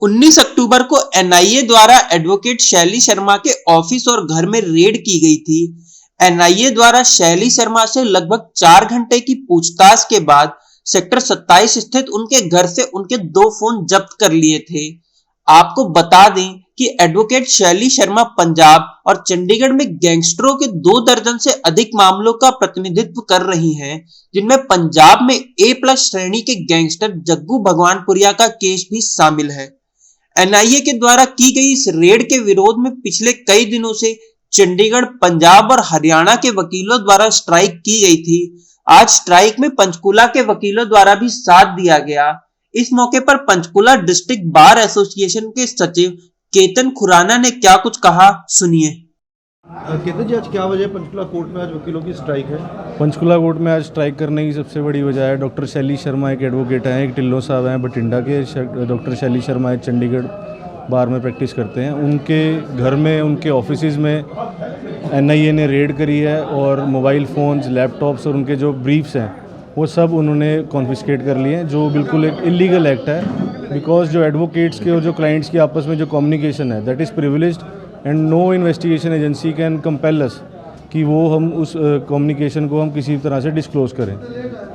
19 अक्टूबर को एनआईए द्वारा एडवोकेट शैली शर्मा के ऑफिस और घर में रेड की गई थी। एनआईए द्वारा शैली शर्मा से लगभग 4 घंटे की पूछताछ के बाद सेक्टर 27 स्थित उनके घर से उनके 2 फोन जब्त कर लिए थे। आपको बता दें कि एडवोकेट शैली शर्मा पंजाब और चंडीगढ़ में गैंगस्टरों के 2 दर्जन से अधिक मामलों का प्रतिनिधित्व कर रही हैं, जिनमें पंजाब में A+ श्रेणी के गैंगस्टर जग्गू भगवानपुरिया का केस भी शामिल है। एनआईए के द्वारा की गई इस रेड के विरोध में पिछले कई दिनों से चंडीगढ़, पंजाब और हरियाणा के वकीलों द्वारा स्ट्राइक की गई थी। आज स्ट्राइक में पंचकुला के वकीलों द्वारा भी साथ दिया गया। इस मौके पर पंचकुला डिस्ट्रिक्ट बार एसोसिएशन के सचिव केतन खुराना ने क्या कुछ कहा, सुनिए। केतन जी, आज क्या वजह पंचकुला कोर्ट में आज वकीलों की स्ट्राइक है? पंचकुला कोर्ट में आज स्ट्राइक करने की सबसे बड़ी वजह है डॉक्टर शैली शर्मा एक एडवोकेट हैं, एक टिल्लो साहब हैं बठिंडा के, डॉक्टर शैली शर्मा एक चंडीगढ़ बार में प्रैक्टिस करते हैं। उनके घर में, उनके ऑफिसेज में एनआईए ने रेड करी है और मोबाइल फ़ोन्स, लैपटॉप्स और उनके जो ब्रीफ्स हैं वो सब उन्होंने कॉन्फिस्केट कर लिए हैं, जो बिल्कुल एक इलीगल एक्ट है। बिकॉज जो एडवोकेट्स के और जो क्लाइंट्स की आपस में जो कम्युनिकेशन है that is privileged and no investigation agency can compel us कि वो हम उस कम्युनिकेशन को हम किसी तरह से डिस्क्लोज़ करें।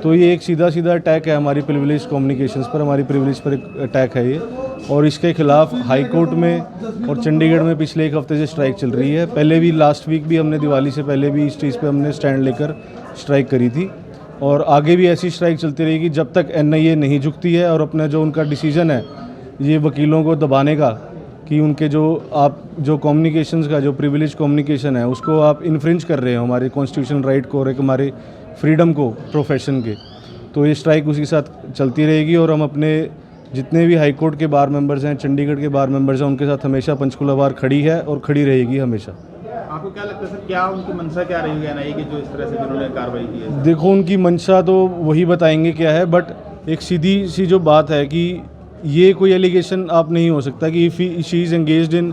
तो ये एक सीधा अटैक है हमारी प्रिविलेज कम्युनिकेशंस पर, हमारी प्रिविलेज पर एक अटैक है ये, और इसके खिलाफ हाई कोर्ट में और चंडीगढ़ में पिछले 1 हफ्ते से स्ट्राइक चल रही है। पहले भी लास्ट वीक भी हमने दिवाली से पहले भी इस चीज़ पे हमने स्टैंड लेकर स्ट्राइक करी थी और आगे भी ऐसी स्ट्राइक चलती रहेगी जब तक एनआईए नहीं झुकती है और अपना जो उनका डिसीजन है ये वकीलों को दबाने का कि उनके जो कम्युनिकेशंस का जो प्रिविलेज कम्युनिकेशन है उसको आप इन्फ्रिंज कर रहे हो हमारे कॉन्स्टिट्यूशनल राइट को और एक हमारे फ्रीडम को प्रोफेशन के, तो ये स्ट्राइक उसी के साथ चलती रहेगी। और हम अपने जितने भी हाई कोर्ट के बार मेंबर्स हैं, चंडीगढ़ के बार मेंबर्स हैं, उनके साथ हमेशा पंचकुला बार खड़ी है और खड़ी रहेगी हमेशा। आपको क्या लगता है सर, क्या उनकी मंशा क्या रही है एनआईए की जो इस तरह से जिन्होंने कार्रवाई की है? देखो, उनकी मंशा तो वही बताएंगे क्या है, बट एक सीधी सी जो बात है कि ये कोई एलिगेशन आप नहीं हो सकता कि if she is engaged in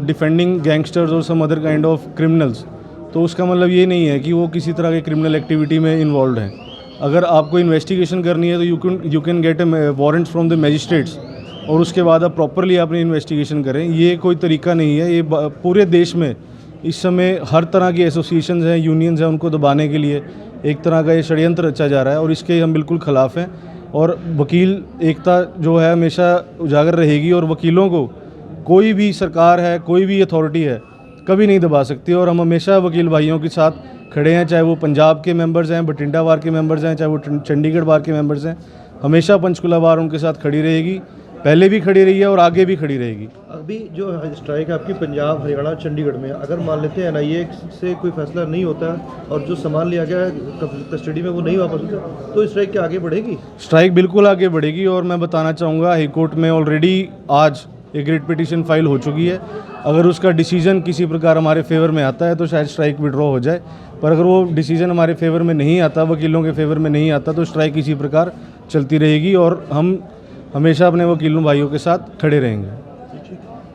defending gangsters और some other kind of criminals, तो उसका मतलब ये नहीं है कि वो किसी तरह के क्रिमिनल एक्टिविटी में इन्वॉल्व हैं। अगर आपको इन्वेस्टिगेशन करनी है तो you can get A warrant from the magistrates और उसके बाद आप प्रॉपरली अपनी इन्वेस्टिगेशन करें। ये कोई तरीका नहीं है। ये पूरे देश में इस समय हर तरह की एसोसिएशंस हैं, यूनियंस हैं, उनको दबाने के लिए एक तरह का ये षड्यंत्र रचा जा रहा है और इसके हम बिल्कुल ख़िलाफ़ हैं। और वकील एकता जो है हमेशा उजागर रहेगी और वकीलों को कोई भी सरकार है, कोई भी अथॉरिटी है, कभी नहीं दबा सकती। और हम हमेशा वकील भाइयों के साथ खड़े हैं, चाहे वो पंजाब के मेंबर्स हैं, बठिंडा बार के मेंबर्स हैं, चाहे वो चंडीगढ़ बार के मेंबर्स हैं। हमेशा पंचकुला बार उनके साथ खड़ी रहेगी, पहले भी खड़ी रही है और आगे भी खड़ी रहेगी। अभी जो स्ट्राइक है आपकी पंजाब, हरियाणा, चंडीगढ़ में, अगर मान लेते हैं एनआईए से कोई फैसला नहीं होता और जो सामान लिया गया है कस्टडी में वो नहीं वापस होता, तो स्ट्राइक क्या आगे बढ़ेगी? स्ट्राइक बिल्कुल आगे बढ़ेगी और मैं बताना चाहूँगा हाई कोर्ट में ऑलरेडी आज एक रिट पिटीशन फाइल हो चुकी है। अगर उसका डिसीजन किसी प्रकार हमारे फेवर में आता है तो शायद स्ट्राइक विड्रॉ हो जाए, पर अगर वो डिसीजन हमारे फेवर में नहीं आता, वकीलों के फेवर में नहीं आता, तो स्ट्राइक इसी प्रकार चलती रहेगी और हम हमेशा अपने वकीलों भाइयों के साथ खड़े रहेंगे।